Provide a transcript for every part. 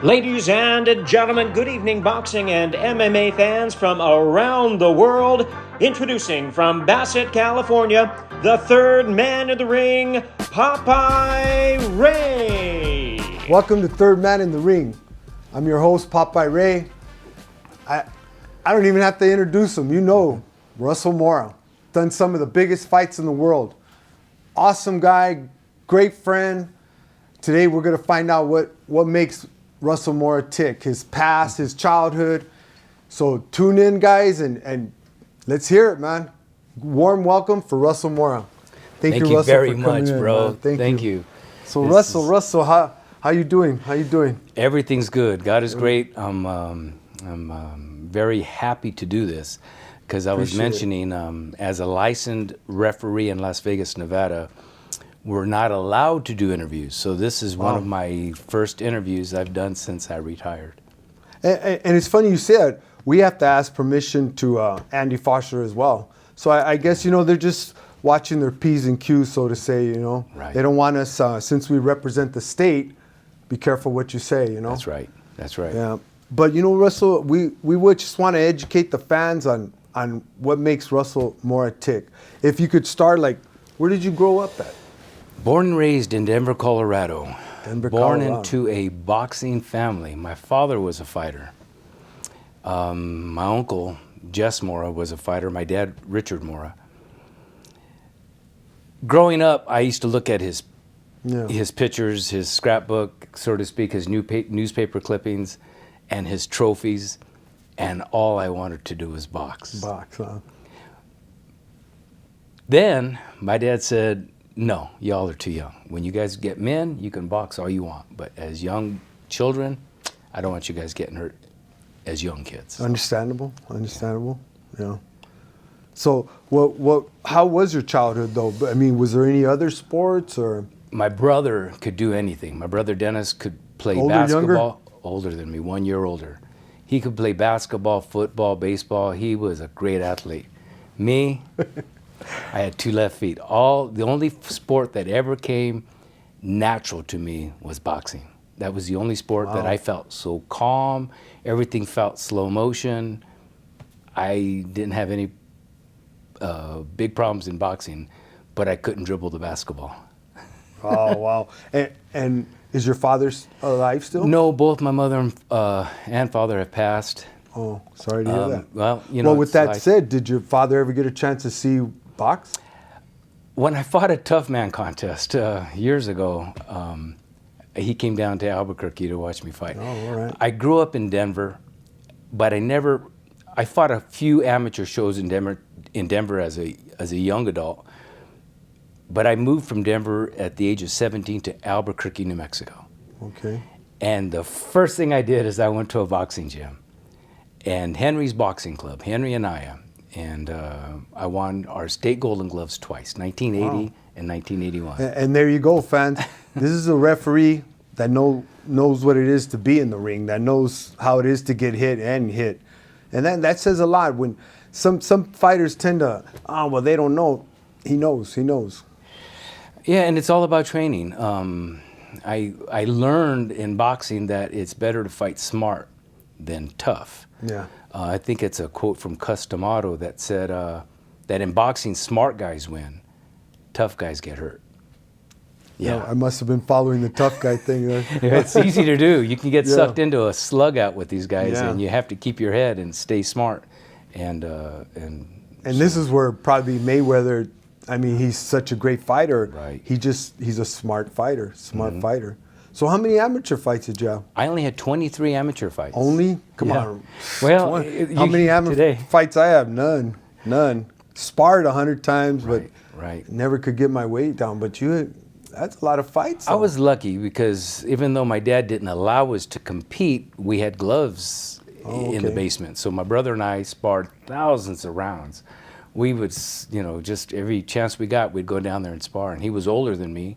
Ladies and gentlemen, good evening, boxing and MMA fans from around the world. Introducing from Bassett, California, the third man in the ring, Popeye Ray. Welcome to Third Man in the Ring. I'm your host, Popeye Ray. I don't even have to introduce him. You know, Russell Mora. Done some of the biggest fights in the world. Awesome guy, great friend. Today we're going to find out what makes Russell Mora tick, his past, his childhood. So tune in, guys, and let's hear it, man. Warm welcome for Russell Mora. Thank you, Russell, very much, bro. Thank you. So Russell, how you doing? How you doing? Everything's good. God is great. I'm very happy to do this because I was mentioning as a licensed referee in Las Vegas, Nevada, we're not allowed to do interviews. So this is one of my first interviews I've done since I retired. And it's funny you said we have to ask permission to Andy Foster as well. So I guess, they're just watching their P's and Q's, so to say, Right. They don't want us, since we represent the state, be careful what you say, That's right. That's right. Yeah. But, Russell, we would just want to educate the fans on what makes Russell Mora tick. If you could start, where did you grow up at? Born and raised in Denver, Colorado. Born Colorado. into a boxing family. My father was a fighter. My uncle, Jess Mora, was a fighter. My dad, Richard Mora. Growing up, I used to look at his pictures, his scrapbook, so to speak, his newspaper clippings, and his trophies, and all I wanted to do was box. Box, huh? Then my dad said, no, y'all are too young. When you guys get men, you can box all you want. But as young children, I don't want you guys getting hurt as young kids. Understandable. Yeah. So how was your childhood though? I mean, was there any other sports or? My brother could do anything. My brother Dennis could play basketball. Younger? Older than me, 1 year older. He could play basketball, football, baseball. He was a great athlete. Me, I had two left feet. The only sport that ever came natural to me was boxing. That was the only sport that I felt so calm. Everything felt slow motion. I didn't have any big problems in boxing, but I couldn't dribble the basketball. Oh, wow. And is your father alive still? No, both my mother and father have passed. Oh, sorry to hear that. Well, with that said, did your father ever get a chance to see you box? When I fought a tough man contest years ago, he came down to Albuquerque to watch me fight. Oh, all right. I grew up in Denver, but I fought a few amateur shows in Denver as a young adult. But I moved from Denver at the age of 17 to Albuquerque, New Mexico. Okay. And the first thing I did is I went to a boxing gym. And Henry's Boxing Club, Henry Anaya. And I won our state Golden Gloves twice, 1980 and 1981. And there you go, fans. This is a referee that knows what it is to be in the ring, that knows how it is to get hit. And that says a lot. When some fighters tend to, they don't know. He knows. Yeah, and it's all about training. I learned in boxing that it's better to fight smart than tough. Yeah. I think it's a quote from Cus D'Amato that said that in boxing, smart guys win, tough guys get hurt. Yeah, I must have been following the tough guy thing. It's easy to do. You can get sucked into a slug out with these guys, and you have to keep your head and stay smart. And this is where probably Mayweather. I mean, he's such a great fighter. Right. He's a smart fighter. Fighter. So how many amateur fights did you have? I only had 23 amateur fights. Only? Come on. Well, how many amateur fights I have? None. Sparred 100 times, but never could get my weight down. But that's a lot of fights. I was lucky because even though my dad didn't allow us to compete, we had gloves in the basement. So my brother and I sparred thousands of rounds. We would, just every chance we got, we'd go down there and spar. And he was older than me,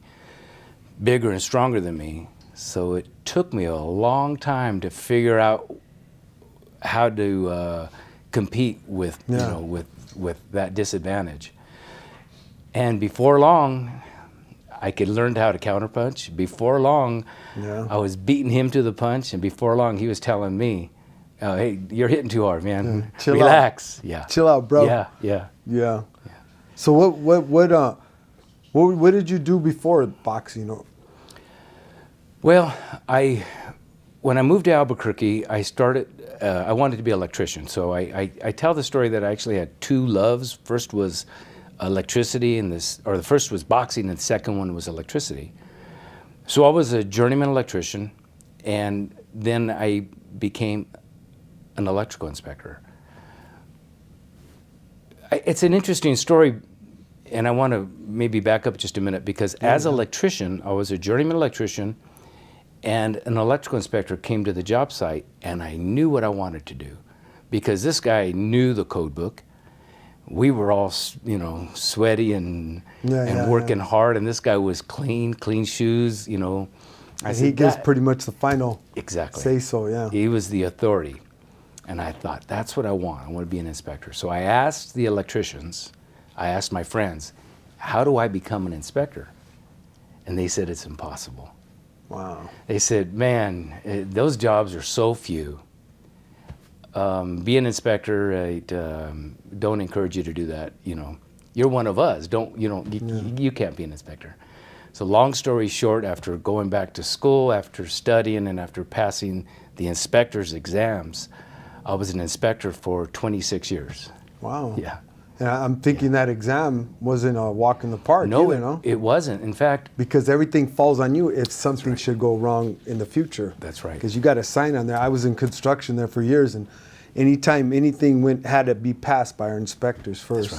bigger and stronger than me. So it took me a long time to figure out how to compete with, with that disadvantage. And before long, I could learn how to counterpunch. Before long, I was beating him to the punch, and before long, he was telling me, hey, you're hitting too hard, man. Chill Relax. out. Yeah. Chill out, bro. Yeah. So what did you do before boxing? Well, when I moved to Albuquerque, I wanted to be an electrician. So I tell the story that I actually had two loves. First was electricity, the first was boxing, and the second one was electricity. So I was a journeyman electrician, and then I became an electrical inspector. It's an interesting story, and I want to maybe back up just a minute, because as an electrician, I was a journeyman electrician, and an electrical inspector came to the job site, and I knew what I wanted to do, because this guy knew the code book. We were all, sweaty and working hard, and this guy was clean shoes, He gives pretty much the final say so, yeah. He was the authority. And I thought, that's what I want. I want to be an inspector. So I asked the electricians, I asked my friends, how do I become an inspector? And they said, it's impossible. Wow. They said, man, those jobs are so few. Be an inspector, don't encourage you to do that. You're one of us. You can't be an inspector. So long story short, after going back to school, after studying, and after passing the inspector's exams, I was an inspector for 26 years. Wow. Yeah. And I'm thinking that exam wasn't a walk in the park. No, it wasn't. In fact, because everything falls on you if something should go wrong in the future. That's right. Because you got a sign on there. I was in construction there for years, and anytime anything had to be passed by our inspectors first.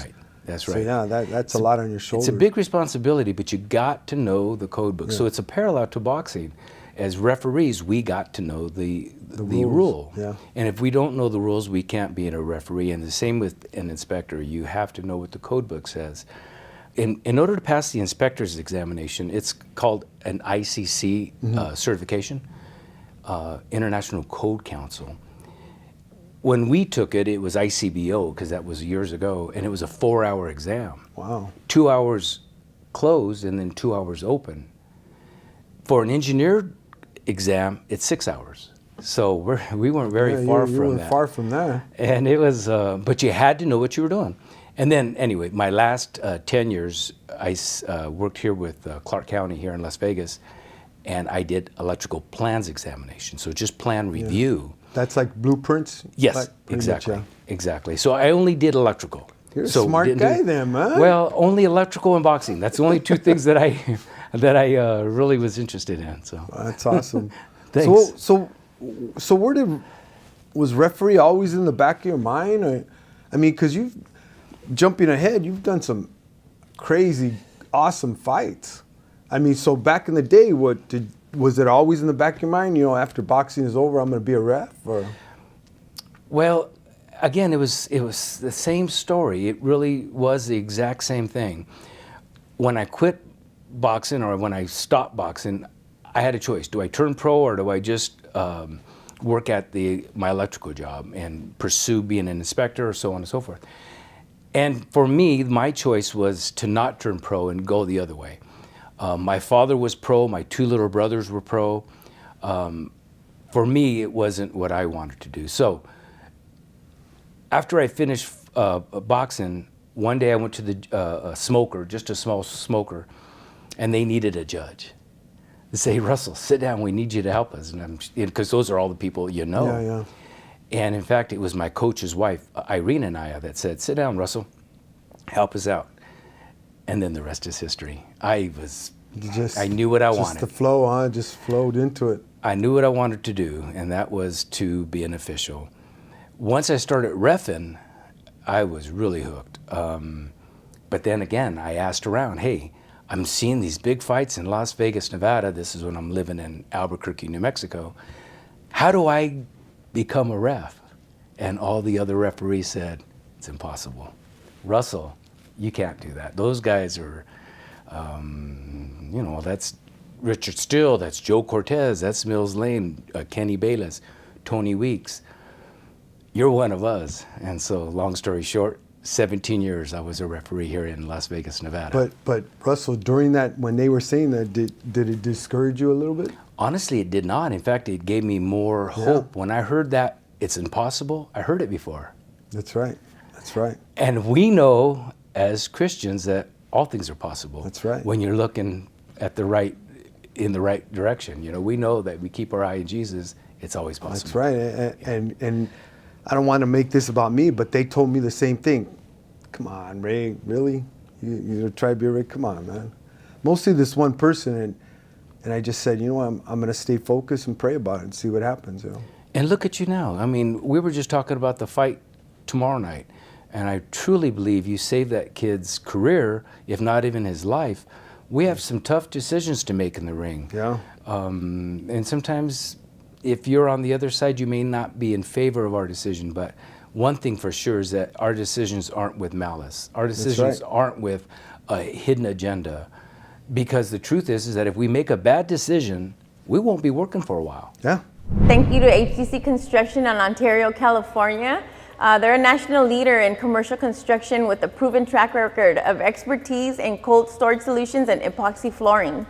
That's right. So yeah, that's a lot on your shoulders. It's a big responsibility, but you got to know the code book. Yeah. So it's a parallel to boxing. As referees, we got to know the rule. Yeah. And if we don't know the rules, we can't be a referee. And the same with an inspector. You have to know what the code book says. In order to pass the inspector's examination, it's called an ICC certification, International Code Council. When we took it, it was ICBO, because that was years ago, and it was a 4-hour exam. Wow. 2 hours closed and then 2 hours open. For an engineer exam, it's 6 hours. So we weren't very far from that. You weren't far from that. And it was, but you had to know what you were doing. And then, anyway, my last 10 years, I worked here with Clark County here in Las Vegas, and I did electrical plans examination. So just plan review. That's like blueprints? Yes, exactly. Exactly. So I only did electrical. You're a smart guy then, man. Well, only electrical and boxing. That's the only two things that I really was interested in. So that's awesome. Thanks. So was referee always in the back of your mind? Because jumping ahead, you've done some crazy, awesome fights. So back in the day, was it always in the back of your mind? After boxing is over, I'm going to be a ref? Or? Well, again, it was the same story. It really was the exact same thing. When I quit boxing, or when I stopped boxing, I had a choice. Do I turn pro, or do I just work at my electrical job and pursue being an inspector, or so on and so forth? And for me, my choice was to not turn pro and go the other way. My father was pro, my two little brothers were pro. For me, it wasn't what I wanted to do. So after I finished boxing, one day I went to the smoker, just a small smoker, and they needed a judge. They say, Russell, sit down, we need you to help us. And because those are all the people you know. Yeah. And in fact, it was my coach's wife, Irene Anaya, that said, sit down, Russell, help us out. And then the rest is history. I knew what I wanted. Just the flow, just flowed into it. I knew what I wanted to do, and that was to be an official. Once I started reffing, I was really hooked. But then again, I asked around, hey, I'm seeing these big fights in Las Vegas, Nevada. This is when I'm living in Albuquerque, New Mexico. How do I become a ref? And all the other referees said, it's impossible. Russell, you can't do that. Those guys are, that's Richard Steele, that's Joe Cortez, that's Mills Lane, Kenny Bayless, Tony Weeks. You're one of us. And so, long story short, 17 years I was a referee here in Las Vegas, Nevada. But Russell, during that, when they were saying that, did it discourage you a little bit? Honestly, it did not. In fact, it gave me more hope. When I heard that it's impossible, I heard it before. That's right. That's right. And we know as Christians that all things are possible. That's right. When you're looking at in the right direction. You know, we know that we keep our eye on Jesus, it's always possible. That's right. And I don't want to make this about me, but they told me the same thing. Come on, Ray, really? You try to be Ray? Come on, man. Mostly this one person, and I just said, you know what, I'm going to stay focused and pray about it and see what happens. You know. And look at you now. I mean, we were just talking about the fight tomorrow night, and I truly believe you saved that kid's career, if not even his life. We have some tough decisions to make in the ring. Yeah. And sometimes, if you're on the other side, you may not be in favor of our decision, but one thing for sure is that our decisions aren't with malice. Our decisions aren't with a hidden agenda. Because the truth is that if we make a bad decision, we won't be working for a while. Yeah. Thank you to HDC Construction in Ontario, California. They're a national leader in commercial construction with a proven track record of expertise in cold storage solutions and epoxy flooring.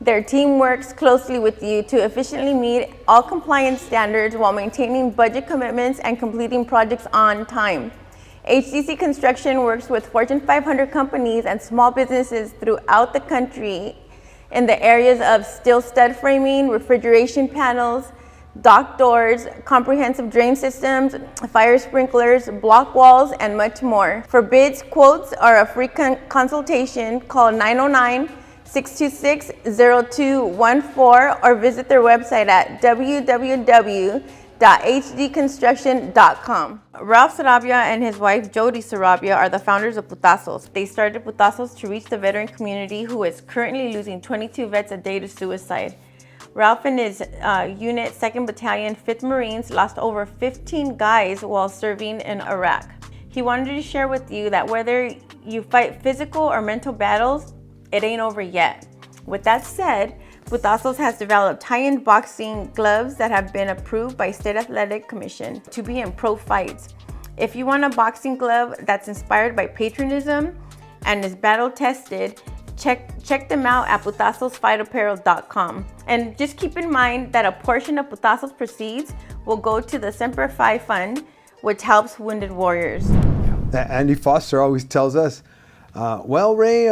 Their team works closely with you to efficiently meet all compliance standards while maintaining budget commitments and completing projects on time. HDC Construction works with Fortune 500 companies and small businesses throughout the country in the areas of steel stud framing, refrigeration panels, dock doors, comprehensive drain systems, fire sprinklers, block walls, and much more. For bids, quotes, or a free consultation, call 909-626-0214 or visit their website at www.hdconstruction.com. Ralph Sarabia and his wife Jody Sarabia are the founders of Putazos. They started Putazos to reach the veteran community who is currently losing 22 vets a day to suicide. Ralph and his unit, 2nd Battalion, 5th Marines, lost over 15 guys while serving in Iraq. He wanted to share with you that whether you fight physical or mental battles, it ain't over yet. With that said, Putazos has developed high-end boxing gloves that have been approved by State Athletic Commission to be in pro fights. If you want a boxing glove that's inspired by patriotism and is battle-tested, check them out at putazosfightapparel.com. And just keep in mind that a portion of Putazos proceeds will go to the Semper Fi Fund, which helps wounded warriors. Andy Foster always tells us, well, Ray,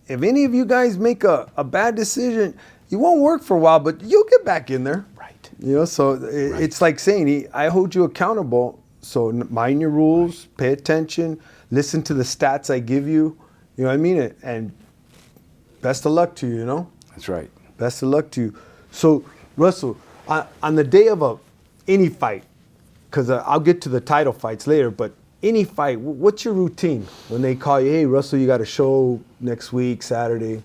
if any of you guys make a bad decision, you won't work for a while, but you'll get back in there. Right. You know, so it's like saying, I hold you accountable, so mind your rules, pay attention, listen to the stats I give you, you know what I mean? And best of luck to you, you know? That's right. Best of luck to you. So, Russell, on the day of any fight, because I'll get to the title fights later, but any fight, what's your routine when they call you, hey, Russell, you got a show next week, Saturday?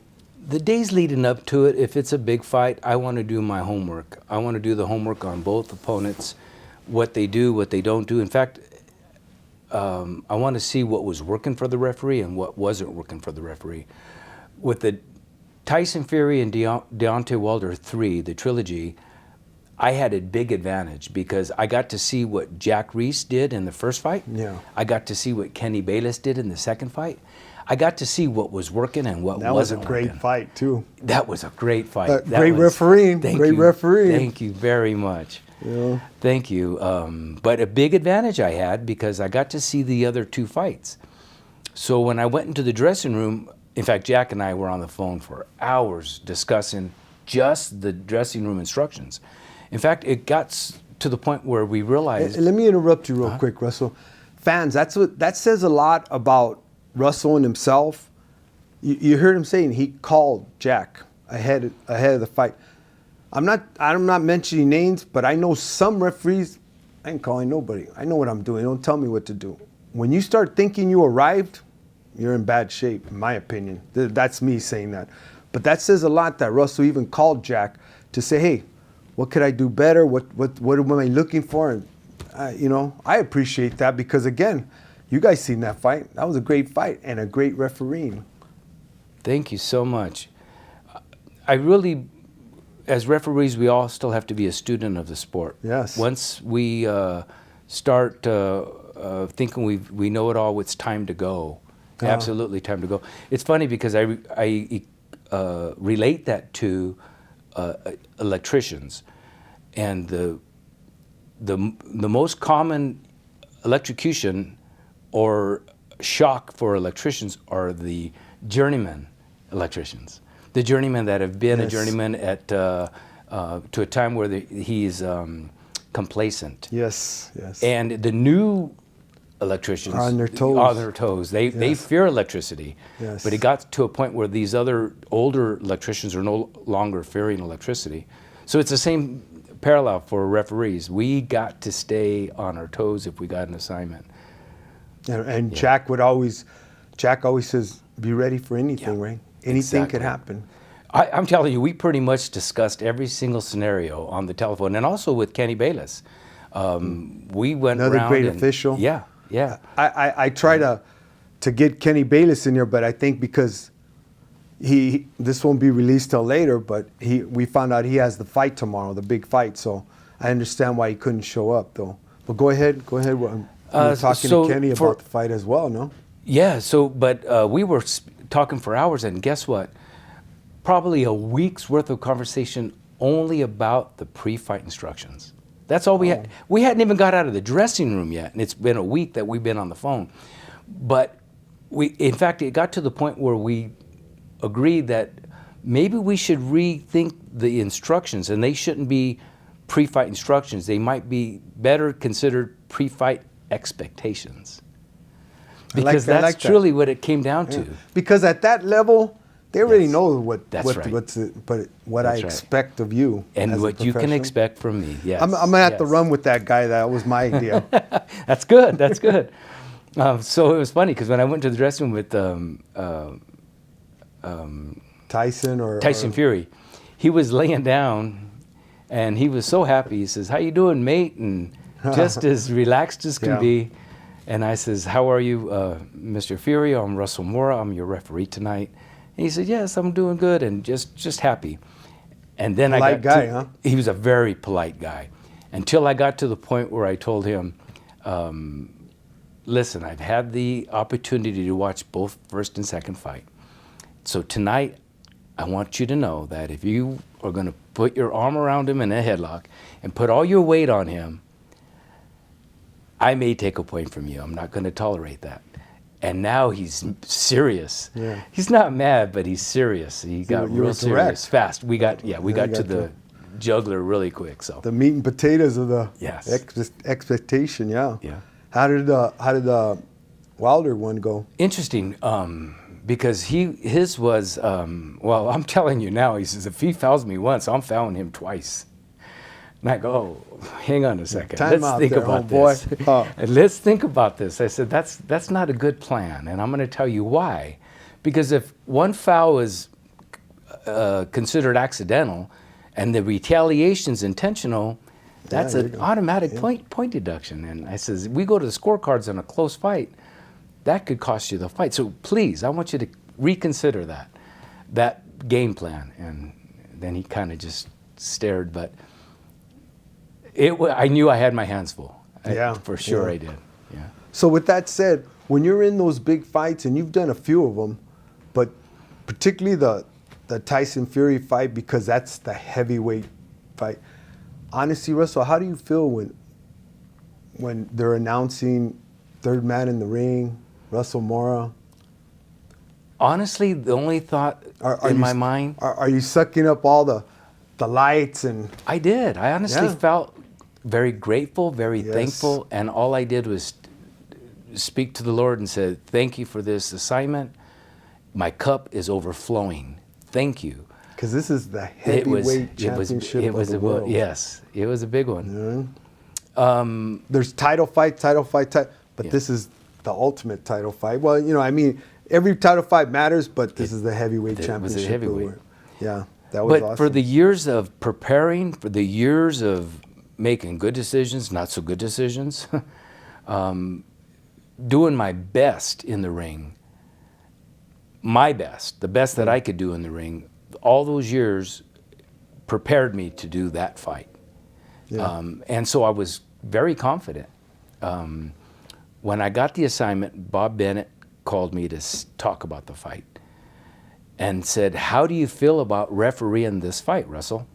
The days leading up to it, if it's a big fight, I want to do my homework. I want to do the homework on both opponents, what they do, what they don't do. In fact, I want to see what was working for the referee and what wasn't working for the referee. With the Tyson Fury and Deontay Wilder 3, the trilogy, I had a big advantage because I got to see what Jack Reese did in the first fight. Yeah. I got to see what Kenny Bayless did in the second fight. I got to see what was working and what wasn't working. That was a great fight, too. That was a great fight. Great refereeing. Great refereeing. Thank you very much. Yeah. Thank you. But a big advantage I had because I got to see the other two fights. So when I went into the dressing room, in fact, Jack and I were on the phone for hours discussing just the dressing room instructions. In fact, it got to the point where we realized... Let me interrupt you real quick, Russell. Fans, that says a lot about Russell and himself. You heard him saying he called Jack ahead of the fight. I'm not mentioning names, but I know some referees, I ain't calling nobody. I know what I'm doing. Don't tell me what to do. When you start thinking you arrived, you're in bad shape, in my opinion. That's me saying that. But that says a lot that Russell even called Jack to say, hey, what could I do better? What am I looking for? And I appreciate that because, again, you guys seen that fight. That was a great fight and a great refereeing. Thank you so much. I really, as referees, we all still have to be a student of the sport. Yes. Once we start thinking we know it all, it's time to go. Absolutely time to go. It's funny because I relate that to electricians, and the most common electrocution or shock for electricians are the journeyman electricians. The journeymen that have been a journeyman at to a time where he's complacent. Yes. And the new electricians are on their toes. They fear electricity. Yes. But it got to a point where these other older electricians are no longer fearing electricity. So it's the same parallel for referees. We got to stay on our toes if we got an assignment. And Jack always says, be ready for anything, right? Anything could happen. I'm telling you, we pretty much discussed every single scenario on the telephone, and also with Kenny Bayless. We went Another around great official. Yeah. I try to get Kenny Bayless in here, but I think because this won't be released till later, but we found out he has the fight tomorrow, the big fight. So I understand why he couldn't show up, though. But go ahead. We're talking to Kenny about the fight as well, no? Yeah. But we were talking for hours, and guess what? Probably a week's worth of conversation only about the pre-fight instructions. That's all we had. We hadn't even got out of the dressing room yet, and it's been a week that we've been on the phone. But in fact, it got to the point where we agreed that maybe we should rethink the instructions, and they shouldn't be pre-fight instructions. They might be better considered pre-fight expectations. Because that's truly what it came down to. Because at that level, they already know what I expect of you. And what you can expect from me, yes. I'm going to have to run with that guy. That was my idea. That's good. So it was funny because when I went to the dressing room with Tyson Fury, he was laying down and he was so happy. He says, "How you doing, mate?" And just as relaxed as can be. And I says, "How are you, Mr. Fury? I'm Russell Mora. I'm your referee tonight." And he said, "Yes, I'm doing good," and just happy. And then he was a very polite guy, until I got to the point where I told him, "Listen, I've had the opportunity to watch both first and second fight. So tonight, I want you to know that if you are going to put your arm around him in a headlock and put all your weight on him, I may take a point from you. I'm not going to tolerate that." And now he's serious. Yeah. He's not mad, but he's serious. He got real serious fast. We got to the jugular really quick. So the meat and potatoes of the expectation. Yeah. How did the Wilder one go? Interesting, because his was well. I'm telling you now. He says if he fouls me once, I'm fouling him twice. And I go, hang on a second. Let's think about this. Let's think about this. I said, that's not a good plan, and I'm going to tell you why. Because if one foul is considered accidental, and the retaliation's intentional, that's an automatic point deduction. And I says, we go to the scorecards in a close fight, that could cost you the fight. So please, I want you to reconsider that game plan. And then he kind of just stared, but. I knew I had my hands full. For sure I did. Yeah. So with that said, when you're in those big fights, and you've done a few of them, but particularly the Tyson Fury fight, because that's the heavyweight fight. Honestly, Russell, how do you feel when they're announcing third man in the ring, Russell Mora? Honestly, the only thought in my mind. Are you sucking up all the lights? And I did. I honestly felt very grateful, very thankful, and all I did was speak to the Lord and said, "Thank you for this assignment. My cup is overflowing. Thank you." Because this is the heavyweight championship of the world. Yes, it was a big one. Yeah. There's title fight, but this is the ultimate title fight. Well, I mean, every title fight matters, but this is the heavyweight championship of the world. Yeah. That was awesome. For the years of preparing, for the years of making good decisions, not so good decisions, doing my best in the ring, the best that I could do in the ring, all those years prepared me to do that fight. Yeah. And so I was very confident. When I got the assignment, Bob Bennett called me to talk about the fight and said, "How do you feel about refereeing this fight, Russell?"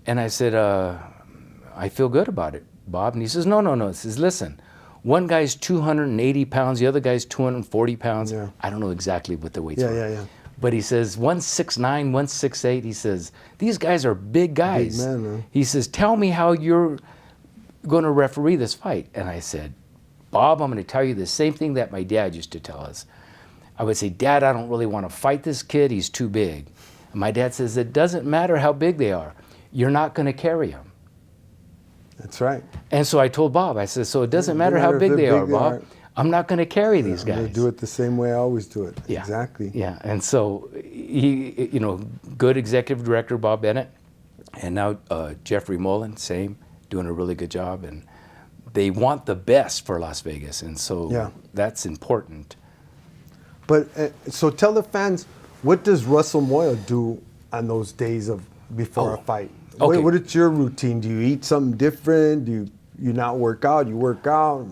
And I said, "I feel good about it, Bob." And he says, No. He says, "Listen, one guy's 280 pounds, the other guy's 240 pounds. Yeah. I don't know exactly what the weights are. Yeah. But he says, one's 6'9", one's 6'8". He says, these guys are big guys. Big man, man. He says, tell me how you're going to referee this fight. And I said, Bob, I'm going to tell you the same thing that my dad used to tell us. I would say, Dad, I don't really want to fight this kid. He's too big. And my dad says, it doesn't matter how big they are. You're not going to carry them. That's right. And so I told Bob, I said, so it doesn't matter how big they are, Bob. I'm not going to carry these guys. They do it the same way I always do it. Yeah. Exactly. Yeah, and so he, good executive director, Bob Bennett, and now Jeffrey Mullen, same, doing a really good job. And they want the best for Las Vegas, and so that's important. But so tell the fans, what does Russell Mora do on those days before a fight? Okay. What is your routine? Do you eat something different? Do you not work out? You work out?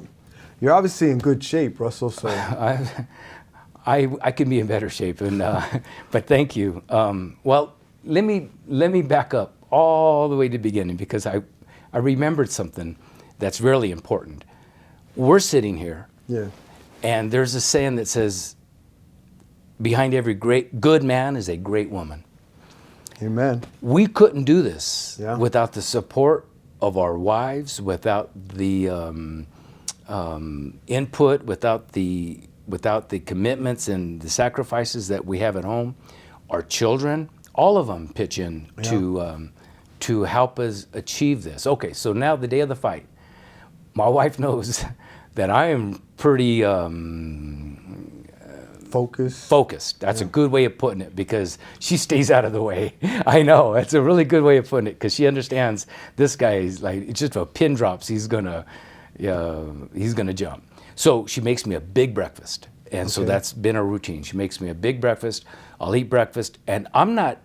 You're obviously in good shape, Russell. So I can be in better shape, and but thank you. Well, let me back up all the way to the beginning, because I remembered something that's really important. We're sitting here, and there's a saying that says, behind every good man is a great woman. Amen. We couldn't do this without the support of our wives, without the input, without the commitments and the sacrifices that we have at home. Our children, all of them pitch in to help us achieve this. Okay, so now the day of the fight, my wife knows that I am pretty focused. That's a good way of putting it, because she stays out of the way. I know, that's a really good way of putting it, because she understands this guy is like, it's just a pin drops, he's gonna jump. So she makes me a big breakfast, and so that's been a routine. She makes me a big breakfast. I'll eat breakfast, and I'm not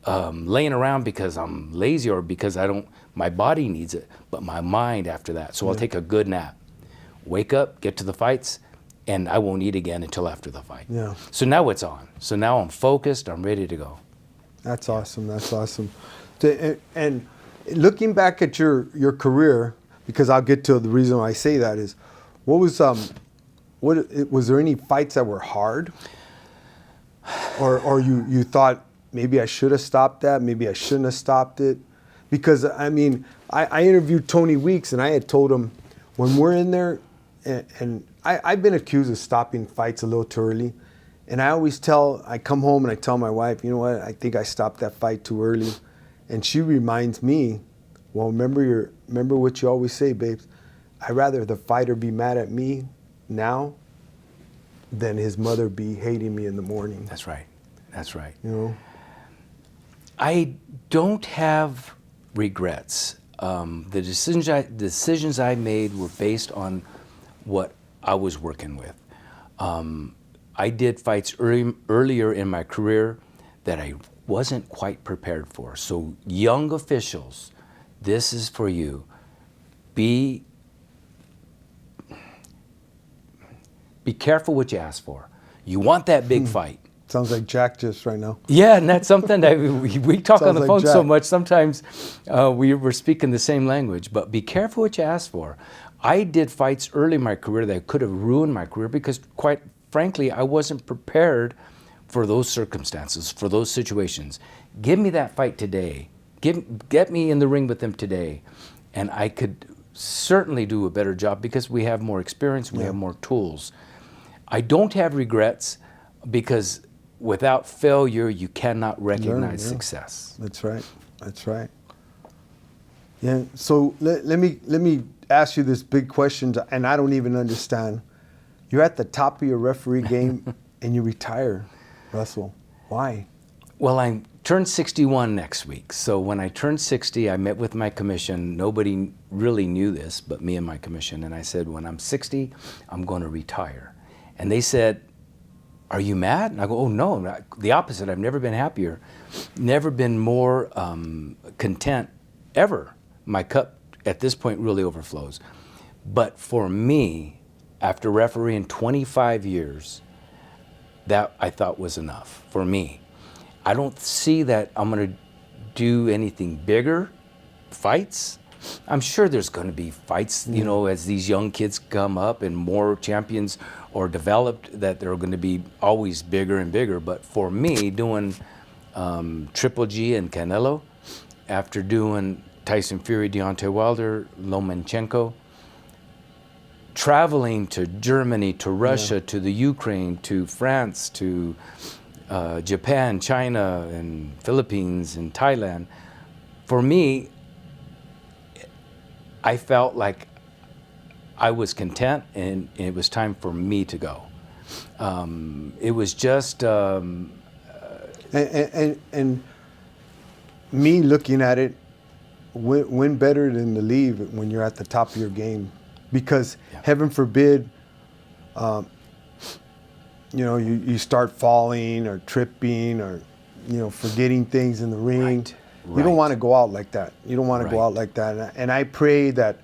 laying around because I'm lazy or because my body needs it, but my mind after that. So I'll take a good nap, wake up, get to the fights, and I won't eat again until after the fight. Yeah. So now it's on. So now I'm focused, I'm ready to go. That's awesome. That's awesome. And looking back at your career, because I'll get to the reason why I say that is, was there any fights that were hard? Or you thought, maybe I should have stopped that, maybe I shouldn't have stopped it? Because, I mean, I interviewed Tony Weeks, and I had told him, when we're in there, and I've been accused of stopping fights a little too early. And I come home and I tell my wife, you know what, I think I stopped that fight too early. And she reminds me, well, remember what you always say, babes. I'd rather the fighter be mad at me now than his mother be hating me in the morning. That's right. That's right. You know? I don't have regrets. The decisions I made were based on what I was working with. I did fights earlier in my career that I wasn't quite prepared for. So young officials, this is for you. Be careful what you ask for. You want that big fight. Sounds like Jack just right now. Yeah, and that's something that we talk on the like phone Jack. so much. Sometimes we're speaking the same language, but be careful what you ask for. I did fights early in my career that could have ruined my career because, quite frankly, I wasn't prepared for those circumstances, for those situations. Give me that fight today. Get me in the ring with them today, and I could certainly do a better job because we have more experience, we have more tools. I don't have regrets because without failure, you cannot recognize success. That's right. That's right. Yeah. So let me ask you this big question, and I don't even understand. You're at the top of your referee game, and you retire, Russell. Why? Well, I turned 61 next week. So when I turned 60, I met with my commission. Nobody really knew this but me and my commission. And I said, when I'm 60, I'm going to retire. And they said, are you mad? And I go, oh, no, the opposite. I've never been happier, never been more content ever. My cup at this point really overflows. But for me, after refereeing 25 years, that I thought was enough for me. I don't see that I'm going to do anything bigger, fights. I'm sure there's going to be fights, you know, as these young kids come up and more champions are developed, that they're going to be always bigger and bigger. But for me, doing Triple G and Canelo, after doing Tyson Fury, Deontay Wilder, Lomachenko, traveling to Germany, to Russia, to the Ukraine, to France, to Japan, China, and Philippines, and Thailand, for me, I felt like I was content, and it was time for me to go. It was just... And me looking at it, when better than to leave when you're at the top of your game? Because heaven forbid, you know, you start falling or tripping or, you know, forgetting things in the ring. Right. You don't want to go out like that. You don't want to go out like that. And I pray that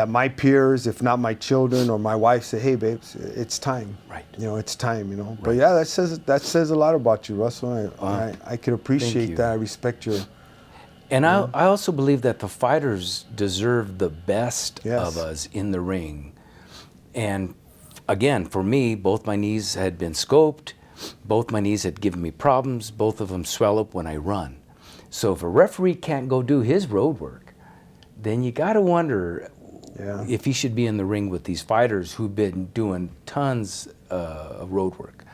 my peers, if not my children or my wife, say, "Hey, babes, it's time." Right. You know, it's time. You know. Right. But yeah, that says a lot about you, Russell. I could appreciate that. I respect your. And I also believe that the fighters deserve the best of us in the ring. And again, for me, both my knees had been scoped. Both my knees had given me problems. Both of them swell up when I run. So if a referee can't go do his road work, then you got to wonder if he should be in the ring with these fighters who've been doing tons of road work.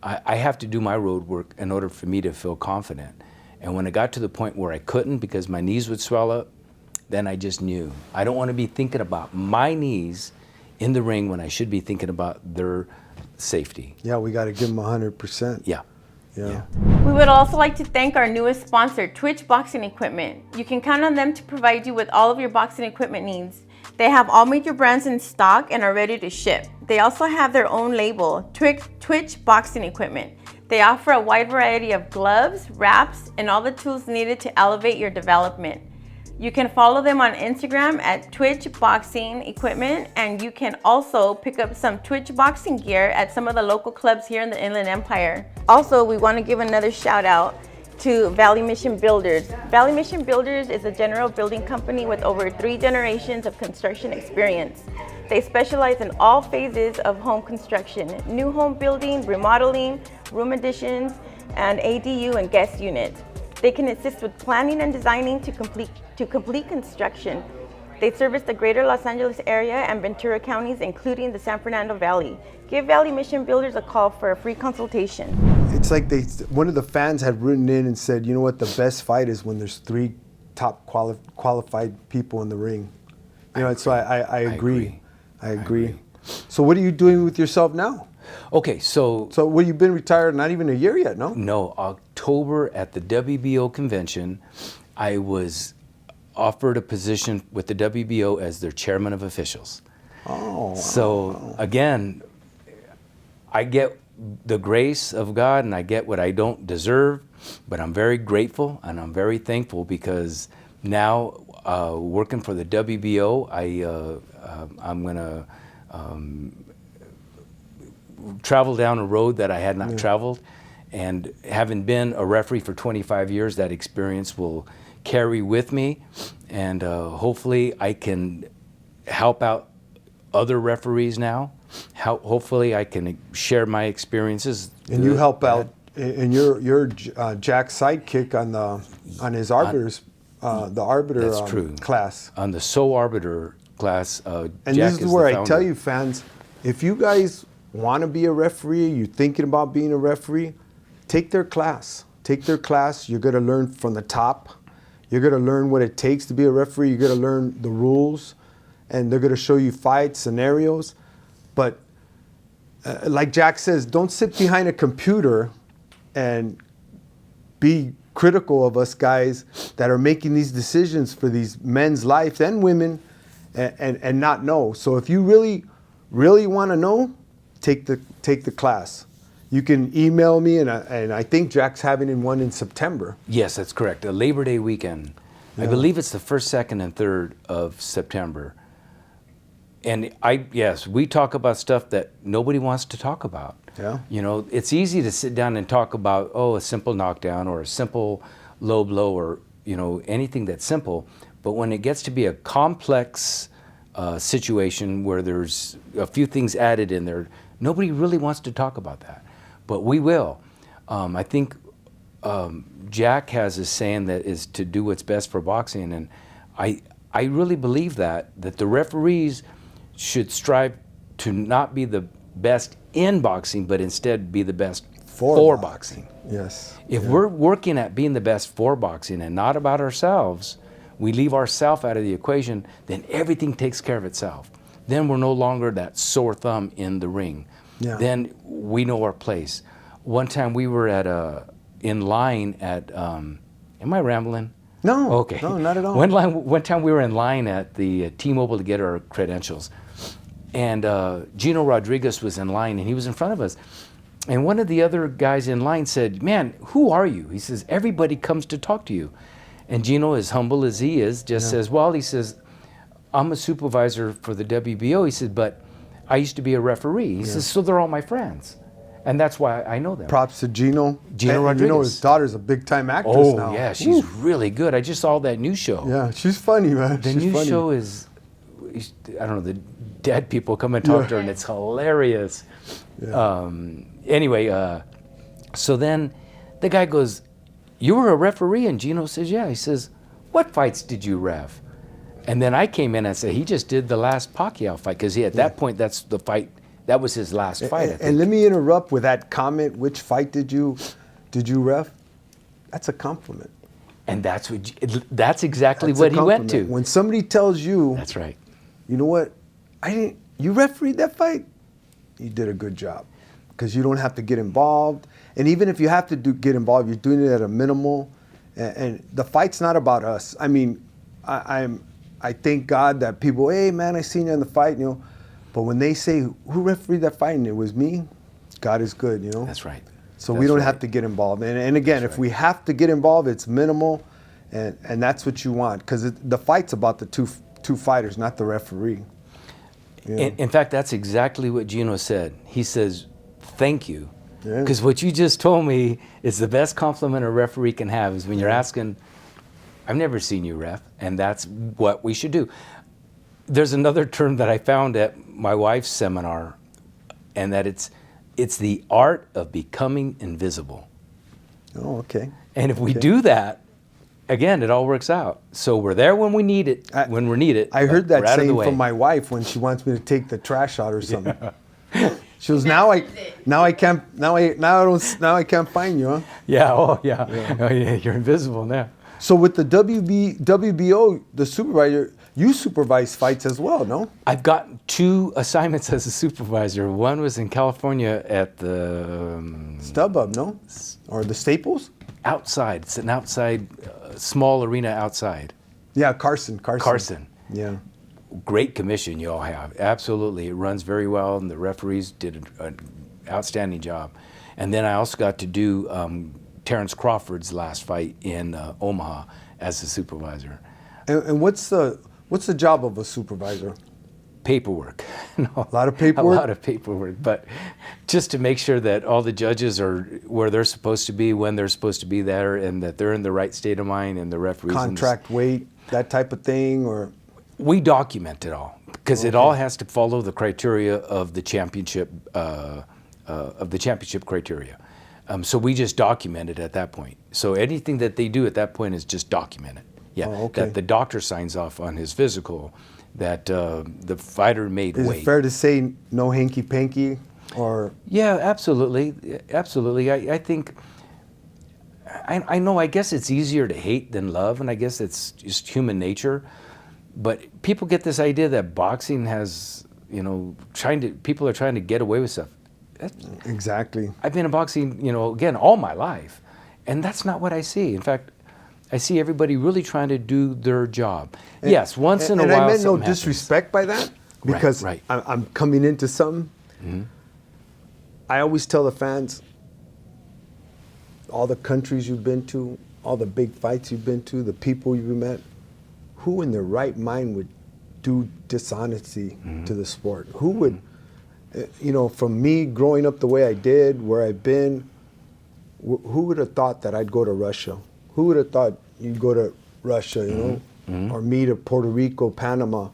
I have to do my road work in order for me to feel confident. And when it got to the point where I couldn't because my knees would swell up, then I just knew. I don't want to be thinking about my knees in the ring when I should be thinking about their safety. Yeah, we got to give them 100%. Yeah. We would also like to thank our newest sponsor, Twitch Boxing Equipment. You can count on them to provide you with all of your boxing equipment needs. They have all major brands in stock and are ready to ship. They also have their own label, Twitch Boxing Equipment. They offer a wide variety of gloves, wraps, and all the tools needed to elevate your development. You can follow them on Instagram at Twitch Boxing Equipment, and you can also pick up some Twitch boxing gear at some of the local clubs here in the Inland Empire. Also, we want to give another shout out to Valley Mission Builders. Valley Mission Builders is a general building company with over 3 generations of construction experience. They specialize in all phases of home construction, new home building, remodeling, room additions, and ADU and guest units. They can assist with planning and designing to complete construction. They service the greater Los Angeles area and Ventura counties, including the San Fernando Valley. Give Valley Mission Builders a call for a free consultation. It's like one of the fans had written in and said, you know what, the best fight is when there's 3 top qualified people in the ring. You know, so I agree. I agree. So what are you doing with yourself now? Okay, so well, you've been retired not even a year yet, no? No, October at the WBO convention, I was offered a position with the WBO as their chairman of officials. Oh. So again, I get the grace of God and I get what I don't deserve, but I'm very grateful and I'm very thankful because now working for the WBO, I'm gonna travel down a road that I had not traveled, and having been a referee for 25 years, that experience will carry with me, and hopefully I can help out other referees now. Hopefully I can share my experiences. And you help out, and you're Jack's sidekick on his arbiters, the arbiter that's true. Class. On the arbiter class, and Jack this is where I founder. tell you, fans, if you guys want to be a referee, you're thinking about being a referee, take their class. Take their class. You're going to learn from the top. You're going to learn what it takes to be a referee. You're going to learn the rules, and they're going to show you fight scenarios. But like Jack says, don't sit behind a computer and be critical of us guys that are making these decisions for these men's lives and women and not know. So if you really want to know, take the class. You can email me, and I think Jack's having one in September. Yes, that's correct. A Labor Day weekend. I believe it's the 1st, 2nd, and 3rd of September. And yes, we talk about stuff that nobody wants to talk about. Yeah. You know, it's easy to sit down and talk about, a simple knockdown or a simple low blow or, anything that's simple. But when it gets to be a complex situation where there's a few things added in there, nobody really wants to talk about that. But we will. I think Jack has a saying that is to do what's best for boxing. And I really believe that the referees should strive to not be the best in boxing, but instead be the best for boxing. Yes. If we're working at being the best for boxing and not about ourselves, we leave ourselves out of the equation, then everything takes care of itself. Then we're no longer that sore thumb in the ring. Yeah. Then we know our place. One time we were in line at, am I rambling? No. Okay. No, not at all. One time we were in line at the T-Mobile to get our credentials. And Gino Rodriguez was in line, and he was in front of us. And one of the other guys in line said, "Man, who are you?" He says, "Everybody comes to talk to you." And Gino, as humble as he is, just says, "Well," he says, "I'm a supervisor for the WBO." He said, "But I used to be a referee." He says, "So they're all my friends." And that's why I know them. Props to Gino. Gino Rodriguez. You know his daughter's a big-time actress now. Oh, yeah, she's really good. I just saw that new show. Yeah, she's funny, man. The she's new funny. show is, I don't know, the dead people come and talk to her, and it's hilarious. Yeah. Anyway, so then the guy goes, "You were a referee?" And Gino says, "Yeah." He says, "What fights did you ref?" And then I came in and said, "He just did the last Pacquiao fight," because at that point, that's the fight. That was his last fight, I think. And let me interrupt with that comment. Which fight did you ref? That's a compliment. And that's exactly what he went to. When somebody tells you, That's right. You know what? You refereed that fight. You did a good job, because you don't have to get involved. And even if you have to get involved, you're doing it at a minimal. And the fight's not about us. I mean, I thank God that people, "Hey man, I seen you in the fight," But when they say, "Who refereed that fight?" and it was me, God is good, That's right. So we don't have to get involved. And again, if we have to get involved, it's minimal, and that's what you want, because the fight's about the two fighters, not the referee. In fact, that's exactly what Gino said. He says, "Thank you." Yeah. Because what you just told me is the best compliment a referee can have is when you're asking, "I've never seen you ref," and that's what we should do. There's another term that I found at my wife's seminar, and that it's the art of becoming invisible. Oh, okay. And if we do that, again, it all works out. So we're there when we need it, when we need it. I heard that saying way. from my wife when she wants me to take the trash out or something. She goes, now I can't find you, huh? Yeah. Oh, yeah. Oh, yeah. You're invisible now. So with the WBO, the supervisor, you supervise fights as well, no? I've gotten 2 assignments as a supervisor. One was in California at the StubHub, no? Or the Staples? outside. It's an outside, small arena outside. Yeah, Carson. Yeah. Great commission you all have. Absolutely. It runs very well, and the referees did an outstanding job. And then I also got to do Terrence Crawford's last fight in Omaha as a supervisor. And what's the job of a supervisor? Paperwork. No, A lot of paperwork? A lot of paperwork, but just to make sure that all the judges are where they're supposed to be, when they're supposed to be there, and that they're in the right state of mind, and the referees. Contract weight, that type of thing, or? We document it all, because it all has to follow the criteria of the championship, criteria. So we just document it at that point. So anything that they do at that point is just documented. Yeah, that the doctor signs off on his physical, that the fighter made weight. Is it fair to say no hanky-panky, or? Yeah, absolutely, absolutely. I think, I know, I guess it's easier to hate than love, and I guess it's just human nature. But people get this idea that boxing has, people are trying to get away with stuff. Exactly. I've been in boxing, again, all my life, and that's not what I see. In fact, I see everybody really trying to do their job. Yes, once in a while. And I meant no something happens. disrespect by that, because Right. I'm coming into something. Mm-hmm. I always tell the fans, all the countries you've been to, all the big fights you've been to, the people you've met, who in their right mind would do dishonesty to the sport? Who would, from me growing up the way I did, where I've been, who would have thought that I'd go to Russia? Who would have thought you'd go to Russia, or me to Puerto Rico, Panama?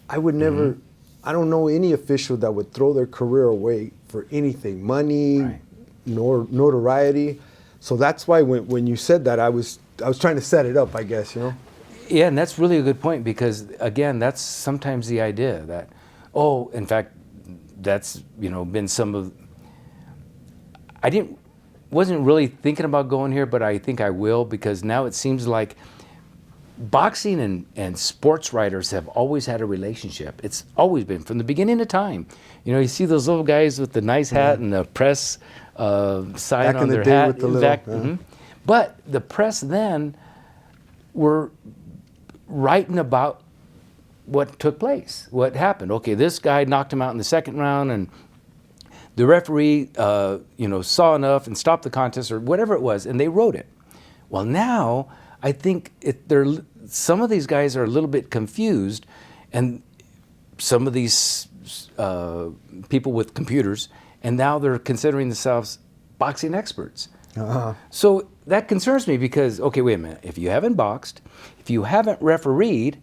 I would never, I don't know any official that would throw their career away for anything, money, notoriety. So that's why when you said that, I was trying to set it up, I guess, Yeah, and that's really a good point, because again, that's sometimes the idea that, in fact, that's been some of. Wasn't really thinking about going here, but I think I will, because now it seems like boxing and sports writers have always had a relationship. It's always been from the beginning of time. You see those little guys with the nice hat and the press sign on their hat. With the little, But the press then were writing about what took place, what happened. Okay, this guy knocked him out in the second round, and the referee, saw enough and stopped the contest, or whatever it was, and they wrote it. Well, now I think some of these guys are a little bit confused, and some of these people with computers, and now they're considering themselves boxing experts. So that concerns me, because, okay, wait a minute. If you haven't boxed, if you haven't refereed,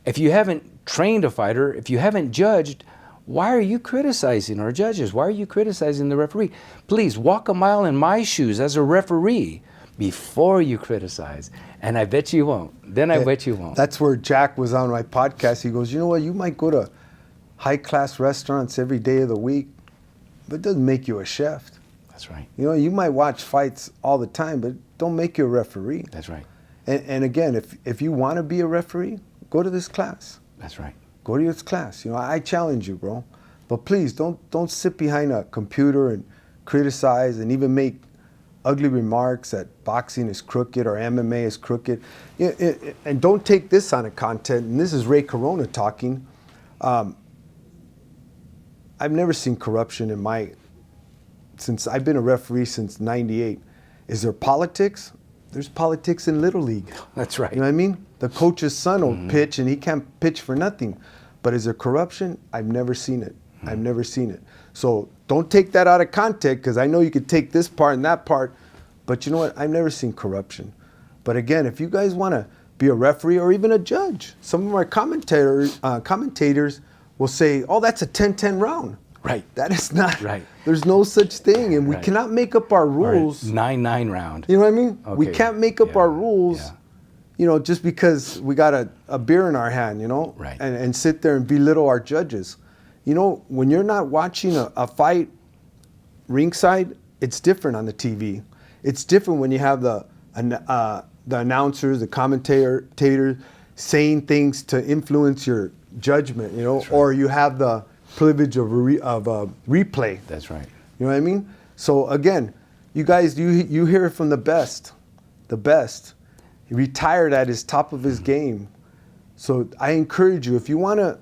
if you haven't trained a fighter, if you haven't judged, why are you criticizing our judges? Why are you criticizing the referee? Please walk a mile in my shoes as a referee before you criticize. And I bet you won't. Then I bet you won't. That's where Jack was on my podcast. He goes, you know what? You might go to high-class restaurants every day of the week, but it doesn't make you a chef. That's right. You might watch fights all the time, but don't make you a referee. That's right. And again, if you want to be a referee, go to this class. That's right. Go to this class. I challenge you, bro. But please don't sit behind a computer and criticize and even make ugly remarks that boxing is crooked or MMA is crooked. And don't take this on a content. And this is Ray Corona talking. I've never seen corruption since I've been a referee since '98. Is there politics? There's politics in Little League. That's right. You know what I mean? The coach's son will pitch, and he can't pitch for nothing. But is there corruption? I've never seen it. I've never seen it. So don't take that out of context, because I know you could take this part and that part. But you know what? I've never seen corruption. But again, if you guys want to be a referee or even a judge, some of our commentators will say, oh, that's a 10-10 round. Right. That is not. Right. There's no such thing, and we cannot make up our rules. 9-9 round. You know what I mean? Okay. We can't make up our rules, just because we got a beer in our hand, Right. and sit there and belittle our judges. When you're not watching a fight ringside, it's different on the TV. It's different when you have the announcers, the commentators saying things to influence your judgment, Right. or you have the privilege of a replay. That's right. You know what I mean? So again, you guys, you hear it from the best. He retired at his top of his game. So I encourage you, if you want to,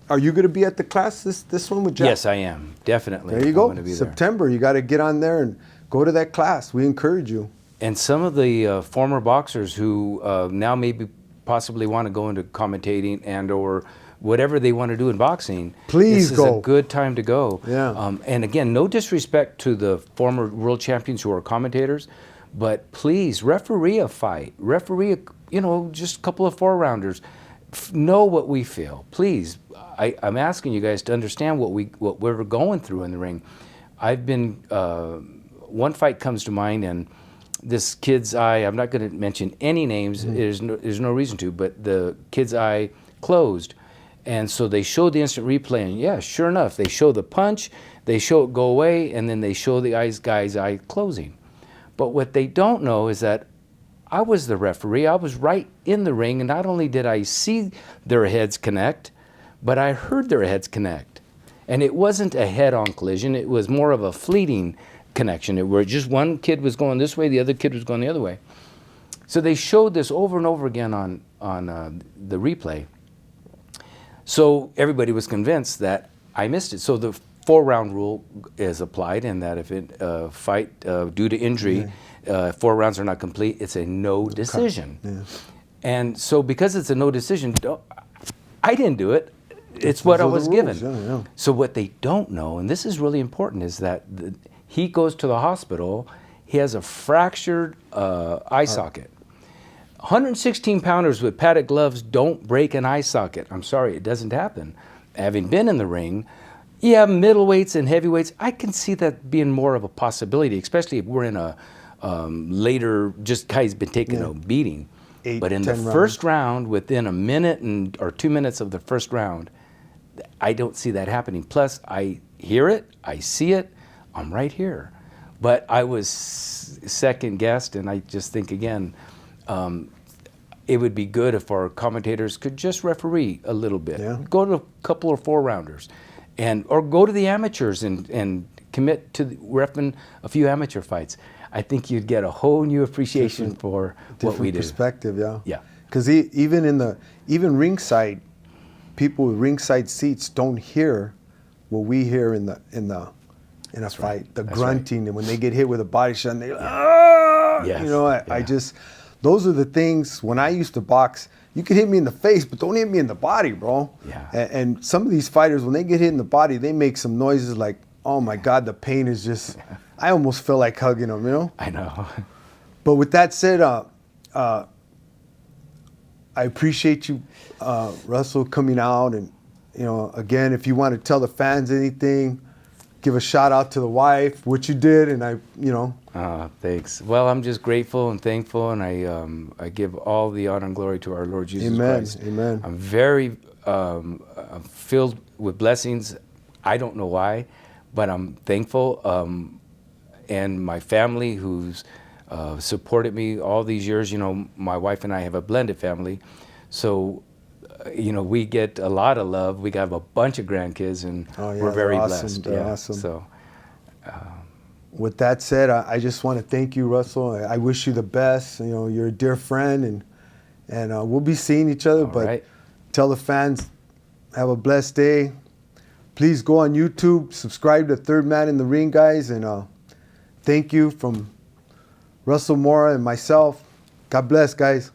are you going to be at the class, this one with Jack? Yes, I am. Definitely. There you go. I'm gonna be September, you got to get on there and go to that class. We encourage you. And some of the former boxers who now maybe possibly want to go into commentating and or whatever they want to do in boxing, please this go. is a good time to go. Yeah. And again, no disrespect to the former world champions who are commentators, but please referee a fight. Referee, just a couple of 4-rounders. Know what we feel. Please, I'm asking you guys to understand what we're going through in the ring. I've been, one fight comes to mind, and this kid's eye, I'm not going to mention any names, there's no reason to, but the kid's eye closed. And so they showed the instant replay, and yeah, sure enough, they show the punch, they show it go away, and then they show the guy's eye closing. But what they don't know is that I was the referee. I was right in the ring, and not only did I see their heads connect, but I heard their heads connect. And it wasn't a head-on collision. It was more of a fleeting connection, where just one kid was going this way, the other kid was going the other way. So they showed this over and over again on the replay. So everybody was convinced that I missed it. So the 4-round rule is applied, and that if it fight due to injury, 4 rounds are not complete, it's a no decision. Yeah. And so because it's a no decision, I didn't do it. It's what I was given. Yeah. So what they don't know, and this is really important, is that he goes to the hospital. He has a fractured eye socket. 116 pounders with padded gloves don't break an eye socket. I'm sorry, it doesn't happen. Having been in the ring, yeah, middleweights and heavyweights, I can see that being more of a possibility, especially if we're in a later, just guy's been taking a beating. But in the first round, within a minute or 2 minutes of the first round, I don't see that happening. Plus, I hear it, I see it, I'm right here. But I was second guessed, and I just think, again, it would be good if our commentators could just referee a little bit. Yeah. Go to a couple or 4-rounders, or go to the amateurs and commit to reffing a few amateur fights. I think you'd get a whole new appreciation for what we do. Different perspective, yeah. Yeah. Because even ringside, people with ringside seats don't hear what we hear in a fight. Right. The grunting, right. And when they get hit with a body shot, and they Yes. I just, those are the things. When I used to box, you could hit me in the face, but don't hit me in the body, bro. Yeah. And some of these fighters, when they get hit in the body, they make some noises like, oh my God, the pain is just. I almost feel like hugging them, you know? I know. But with that said, I appreciate you, Russell, coming out. And, again, if you want to tell the fans anything, give a shout out to the wife, what you did, and thanks. Well, I'm just grateful and thankful, and I give all the honor and glory to our Lord Jesus Christ. Amen. I'm very filled with blessings. I don't know why, but I'm thankful. And my family, who's supported me all these years. My wife and I have a blended family, so we get a lot of love. We have a bunch of grandkids, and we're very blessed. They're awesome. So, with that said, I just want to thank you, Russell. I wish you the best. You're a dear friend, and we'll be seeing each other. But right. Tell the fans, have a blessed day. Please go on YouTube, subscribe to Third Man in the Ring, guys, and thank you from Russell Mora and myself. God bless, guys.